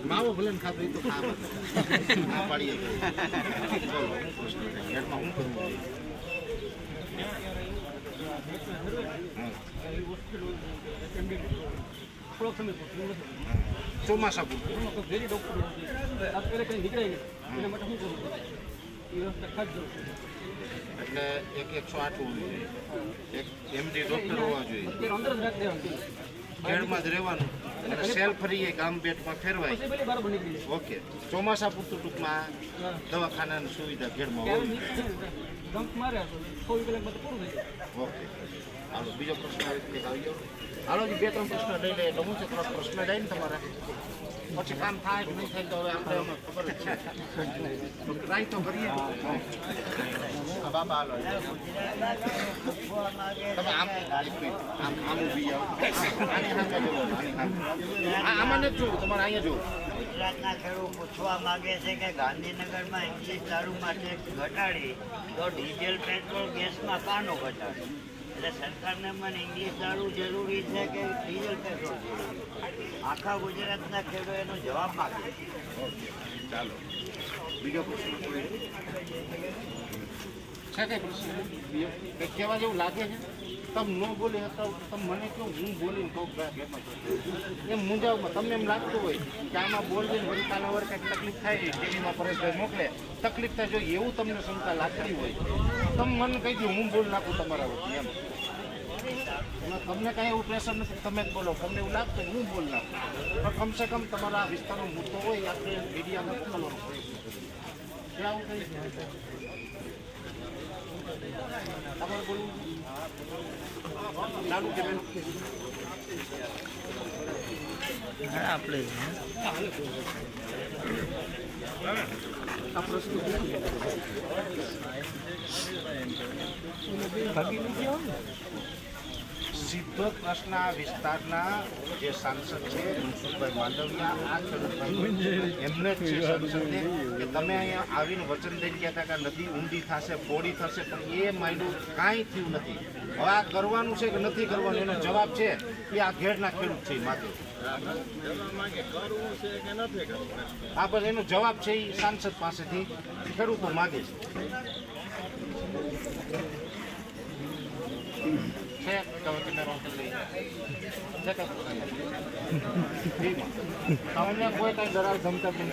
માવો ભલે ખાતો તો ખાવા પાડીએ હેડમાં હું કરવું ચોમાસા પૂરતું એટલે એક 108 હોવું જોઈએ, એક એમડી ડોક્ટર હોવા જોઈએ, ખેડમાં જ રહેવાનું અને સેલ ફરી ગામ બેટમાં ફેરવાય. ઓકે, ચોમાસા પૂરતું ટૂંકમાં દવાખાનાની સુવિધા ખેડમાં હોવી. ઓકે, હાલો બીજો પ્રશ્ન આવી ગયો. હાલો બે ત્રણ પ્રશ્ન લઈ લે એટલે હું છે થોડા પ્રશ્ન જાય ને તમારા પછી કામ થાય કે નહીં થાય તો હવે આપણે ખબર જ છે, ટ્રાય તો કરીએ. બાબા હાલો તમે આમ આમ ઊભી આવો, આની સામે જોવો, આમાં નથી જોવું, તમારે અહીંયા જોવું. ગુજરાતના ખેડૂત પૂછવા માંગે છે કે ગાંધીનગરમાં ઇંગ્લિશ દારૂમાં ટેક્સ ઘટાડી તો ડીઝલ પેટ્રોલ ગેસમાં કાનો ઘટાડે? એટલે સરકારને મને ઇંગ્લિશ દારૂ જરૂરી છે કે ડીઝલ પેટ્રોલ જરૂરી? આખા ગુજરાતના ખેડૂતો એનો જવાબ માંગે. ચાલો બીજો પ્રશ્ન છે કઈ પ્રશ્ન કંઈક કહેવા જેવું લાગે છે? તમે ન બોલી હતા તમે મને કહો, હું બોલીને કહું એમ મૂંઝાવમાં તમને એમ લાગતું હોય કે આમાં બોલવીને વળી કાલે વર કંઈક તકલીફ થાય, ટીવીમાં પરેશભાઈ મોકલે તકલીફ થાય, જો એવું તમને શંકા લાગતી હોય તમે મને કહી દો, હું બોલ નાખું તમારા વચ્ચે. એમ તમને કાંઈ એવું પ્રેશર નથી, તમે જ બોલો, તમને એવું લાગતું હું બોલ નાખું, પણ કમસે કમ તમારા વિસ્તારનો મુદ્દો હોય આપણે મીડિયામાં મોકલવાનો પ્રયત્ન કરીએ. આવું કંઈ તમારે બોલવું લાડુ કે આપણે આ પ્રશ્ન સીધો પ્રશ્ન આ વિસ્તારના જે સાંસદ છે મનસુખભાઈ માંડવિયા, આ ખેડૂત એમને જ છે સાંસદને કે તમે અહીંયા આવીને વચન દઈ ગયા હતા કે નદી ઊંડી થશે, પોળી થશે, પણ એ માંડ્યું કાંઈ થયું નથી. હવે આ કરવાનું છે કે નથી કરવાનું એનો જવાબ છે એ આ ઘેડના ખેડૂત છે એ માગે. આ બસ એનો જવાબ છે એ સાંસદ પાસેથી ખેડૂતો માગે છે. તમને કોઈ કઈ ડરાવ ધમતા ફોન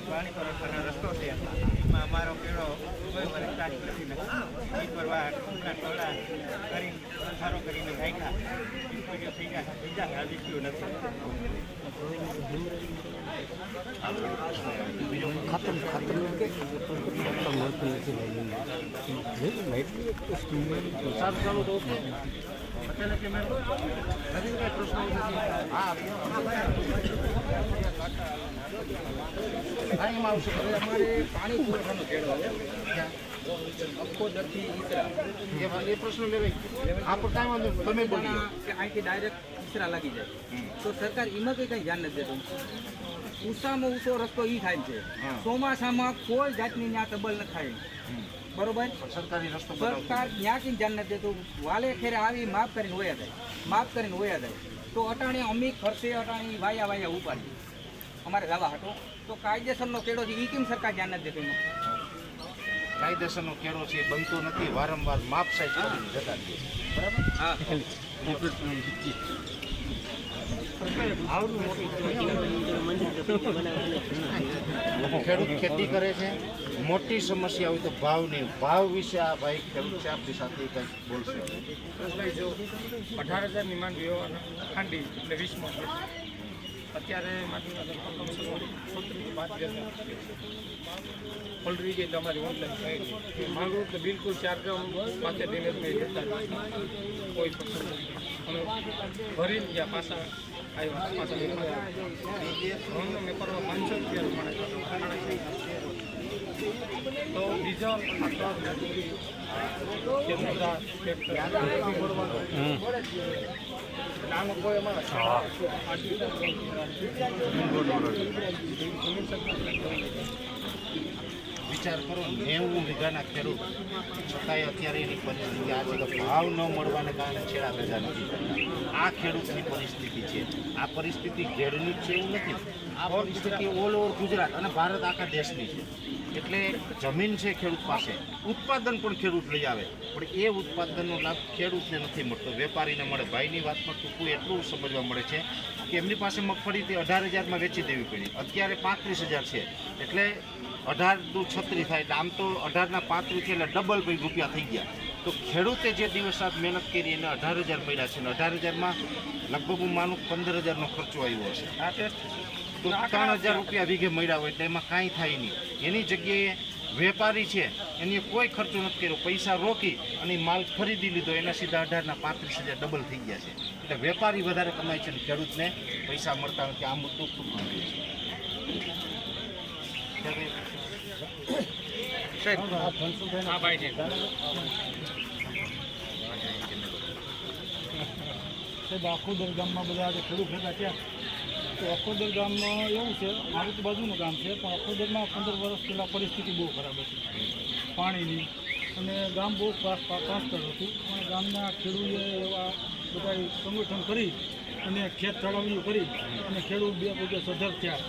પાણી પરવાનો રસ્તો છે, એમાં અમારો કેળો કોઈ વર્ષ કાચ નથી નથી પરવા ટોળા કરી સારો કરીને ગાયકા થઈ ગયા બીજા હાલી ગયું નથી. ખતમ ચાલુ તો અત્યારે કે મેં નથી કઈ પ્રશ્ન હા એમાં આવશે. અમારે પાણી પુરવઠાનો કેળો એ પ્રશ્ન લેવાય આ પર કાંઈ વાંધો તમે બોલી કે અહીંથી ડાયરેક્ટ ઈસરા લાગી જાય તો સરકાર એમાં કંઈ ધ્યાન નથી દેતું. ઉષામાં ઊંચો રસ્તો એ થાય છે, ચોમાસામાં કોઈ જાતની ત્યાં તબલ ન થાય. બરોબર, સરકારી રસ્તો સરકાર ત્યાંથી ધ્યાન નથી દેતું. વાલે ખેરે આવી માફ કરીને વયા જાય તો અટાણે અમી ખર્ચે અટાણી વાયા ઉપાડી અમારે લાવવા હતો. તો કાયદેસરનો કેળો છે એ કેમ સરકાર ધ્યાન નથી દેતું? કાયદેસરનો કેળો છે બનતો નથી, વારંવાર માપ સાઈઝ જતા બરાબર. હા, ખેડૂત ખેતી કરે છે, મોટી સમસ્યા હોય તો ભાવની ભાવ વિશે આ ભાઈ ખેડૂત છે આપણી સાથે કંઈક બોલશે. જો 18,000ની માંડ વ્યવહાર ખાંડી એટલે 20માં અત્યારે ઓલરેડી જે તમારી ઓનલાઈન થઈ માંગવું તો બિલકુલ 4 ગ્રામ પાસે દિને જતા કોઈ પ્રશ્ન અમે ભરી ગયા પાછા આવ્યા પાછા ઘઉંનો વેપારમાં 500 રૂપિયાનું મળે તો બીજા આમાં કોઈ અમારા વિચાર કરો 90 વીઘાના ખેડૂત છતાંય અત્યારે એની પરિસ્થિતિ આ છે કે ભાવ ન મળવાને કારણે છેડા ભેગા નથી કરતા. આ ખેડૂતની પરિસ્થિતિ છે. આ પરિસ્થિતિ ઘેડની જ છે એવું નથી. આ પરિસ્થિતિ ઓલ ઓવર ગુજરાત અને ભારત આખા દેશની છે. એટલે જમીન છે ખેડૂત પાસે, ઉત્પાદન પણ ખેડૂત લઈ આવે, પણ એ ઉત્પાદનનો લાભ ખેડૂતને નથી મળતો, વેપારીને મળે. ભાઈની વાતમાં ટૂંકું એટલું સમજવા મળે છે કે એમની પાસે મગફળી 18,000માં વેચી દેવી પડી, અત્યારે 35,000 છે. એટલે 18 × 36 થાય, એટલે આમ તો 18 ના 35 છે, એટલે ડબલ રૂપિયા થઈ ગયા. તો ખેડૂતે જે દિવસ રાત મહેનત કરી એને 18,000 મળ્યા છે, ને 18,000માં લગભગ હું માનું 15,000નો ખર્ચો આવ્યો હશે. તો 3,000 રૂપિયા વીઘે મળ્યા હોય એટલે એમાં કાંઈ થાય નહીં. એની જગ્યાએ વેપારી છે એની કોઈ ખર્ચો નથી કર્યો, પૈસા રોકી અને માલ ખરીદી લીધો, એના સીધા 18 ના 35,000 ડબલ થઈ ગયા છે. એટલે વેપારી વધારે કમાય છે અને ખેડૂતને પૈસા મળતા નથી. આ મુદ્દો ખૂબ ગંભીર છે. હા ભાઈ છે. સાહેબ અખોદર ગામમાં બધા આજે ખેડૂત ભેગા થયા તો અખોદર ગામમાં એવું છે, મારું તો બાજુનું ગામ છે, પણ અખોદરમાં 15 વર્ષ પહેલાં પરિસ્થિતિ બહુ ખરાબ હતી પાણીની, અને ગામ બહુ પાસ્તર હતું. પણ ગામના ખેડૂતે એવા બધા સંગઠન કરી અને ખેત ચડાવણીઓ કરી અને ખેડૂત 2 પૈસા સધર થયા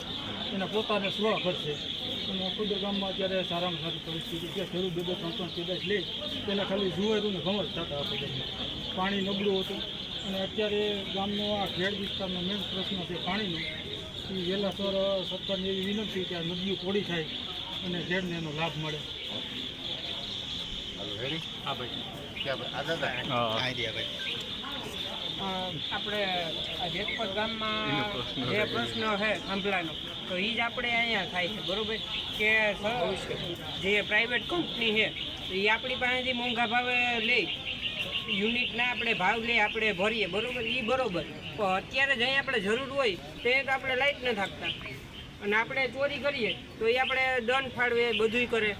એના પોતાને સ્વ ખર્ચે. અને અખોદર ગામમાં અત્યારે સારામાં સારી પરિસ્થિતિ છે. ખેડૂત 2-3 પેદાશ લે પહેલાં ખાલી જુવેરું ને ઘઉં જ થતા અખોદરમાં, પાણી નબળું હતું. અને અત્યારે ગામનો આ ખેડ વિસ્તારનો મેઇન પ્રશ્ન છે પાણીનો. એ વહેલાસર સરકારની એવી વિનંતી કે આ નદીઓ પોળી થાય અને ખેડને એનો લાભ મળે. હા ભાઈ. આપણે આ જેતપત ગામમાં જે પ્રશ્ન છે થાંભલાનો, તો એ જ આપણે અહીંયા થાય છે, બરોબર? કે જે પ્રાઇવેટ કંપની છે તો એ આપણી પાસેથી મોંઘા ભાવે લે, યુનિટના આપણે ભાવ લે, આપણે ભરીએ, બરોબર? એ બરોબર. પણ અત્યારે જ અહીં આપણે જરૂર હોય તે તો આપણે લાઇટ નથી આપતા, અને આપણે ચોરી કરીએ તો એ આપણે દંડ ફાળવે, બધુંય કરે.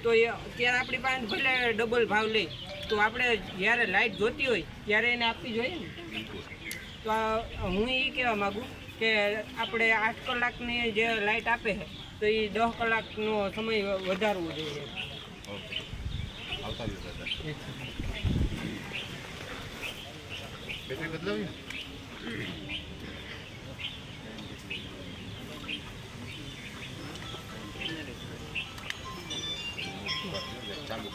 તો એ અત્યારે આપણી પાસે ભલે ડબલ ભાવ લે, તો આપણે જ્યારે લાઇટ જોતી હોય ત્યારે એને આપવી જોઈએ ને. તો હું એ કહેવા માગું કે આપણે 8 કલાકની જે લાઇટ આપે છે તો એ 10 કલાકનો સમય વધારવો જોઈએ. બેટરી બદલાવી ચાલુ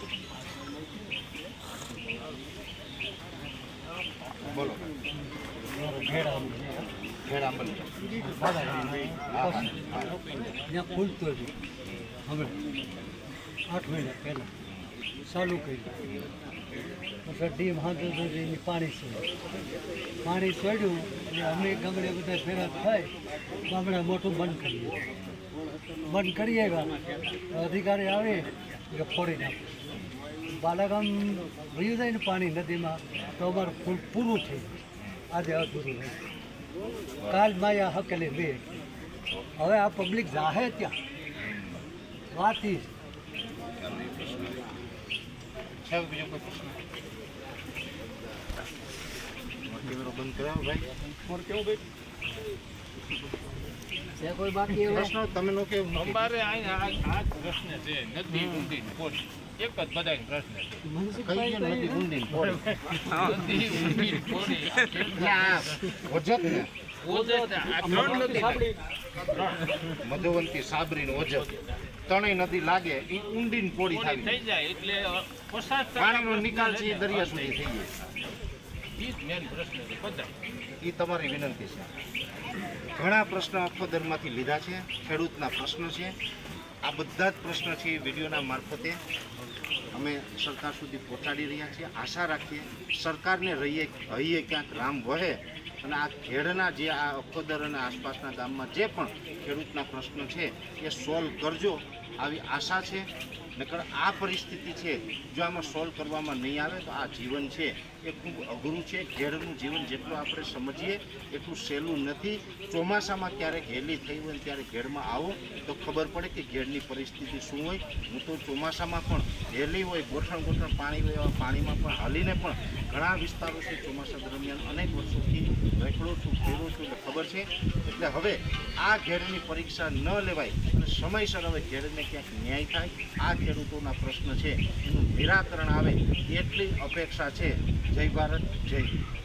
બોલો. ખેડ આંબલ ત્યાં ખુલતો હતું હવે 8 મહિના પહેલાં ચાલુ કર્યું. પછી ડીમ હાથે એની પાણી ચડ્યું એટલે અમે ગામડે બધા ભેગા થાય ગામડે મોટું બંધ કરી આવ્યા. અધિકારી આવે એટલે ફોડી નાખે. બાલાગામ વયું જાય ને પાણી નદીમાં તો અમારું ફૂલ પૂરું થયું, આજે અધૂરું હોય. કાલ માયા હકેલી બે. હવે આ પબ્લિક જાહે ત્યાં વાત ઈ છે. બીજો કોઈ પ્રશ્ન? કેમેરો બંધ કરાવો ભાઈ. કેવું ભાઈ? કોઈ બાકી પ્રશ્ન તમે નો કે અમારે અહીંયા આ જ પ્રશ્ન છે, નદી ઊંડી પોડી એક જ બધાય પ્રશ્ન છે. કઈ ગયો નથી ઊંડી પોડી. નદી ઊંડી પોડી આ ઓજત ને મધુવંતી સાબરી ને ઓજત ત્રણેય નદી લાગે એ ઊંડી પોડી થઈ થાય જાય એટલે 50% પાણીનો નિકાલ છે એ દરિયા સુધી થઈ જાય. ઈ જ મેન પ્રશ્ન છે બધા. એ તમારી વિનંતી છે. ઘણા પ્રશ્નો અખોદરમાંથી લીધા છે, ખેડૂતના પ્રશ્નો છે. આ બધા જ પ્રશ્નો છે એ વિડીયોના મારફતે અમે સરકાર સુધી પહોંચાડી રહ્યા છીએ. આશા રાખીએ સરકારને હૈયે ક્યાંક રામ વહે અને આ ખેડના જે આ અખોદર અને આસપાસના ગામમાં જે પણ ખેડૂતના પ્રશ્નો છે એ સોલ્વ કરજો, આવી આશા છે. નકર આ પરિસ્થિતિ છે જો આમાં સોલ્વ કરવામાં નહીં આવે તો આ જીવન છે એ ખૂબ અઘરું છે. ઘેરનું જીવન જેટલું આપણે સમજીએ એટલું સહેલું નથી. ચોમાસામાં ક્યારેક હેલી થઈ હોય ને ત્યારે ઘેરમાં આવો તો ખબર પડે કે ઘેરની પરિસ્થિતિ શું હોય. હું તો ચોમાસામાં પણ હેલી હોય, ગોઠણ પાણી હોય, એવા પાણીમાં પણ હાલીને પણ ઘણા વિસ્તારો છે ચોમાસા દરમિયાન અનેક વર્ષોથી રેખડો છું, ફેરું છું એટલે ખબર છે. એટલે હવે આ ઘેરની પરીક્ષા ન લેવાય અને સમયસર હવે ઘેરને ક્યાંક ન્યાય થાય, આ ખેડૂતોના પ્રશ્ન છે એનું નિરાકરણ આવે એટલી અપેક્ષા છે. જય ભારત, જય હિન્દ.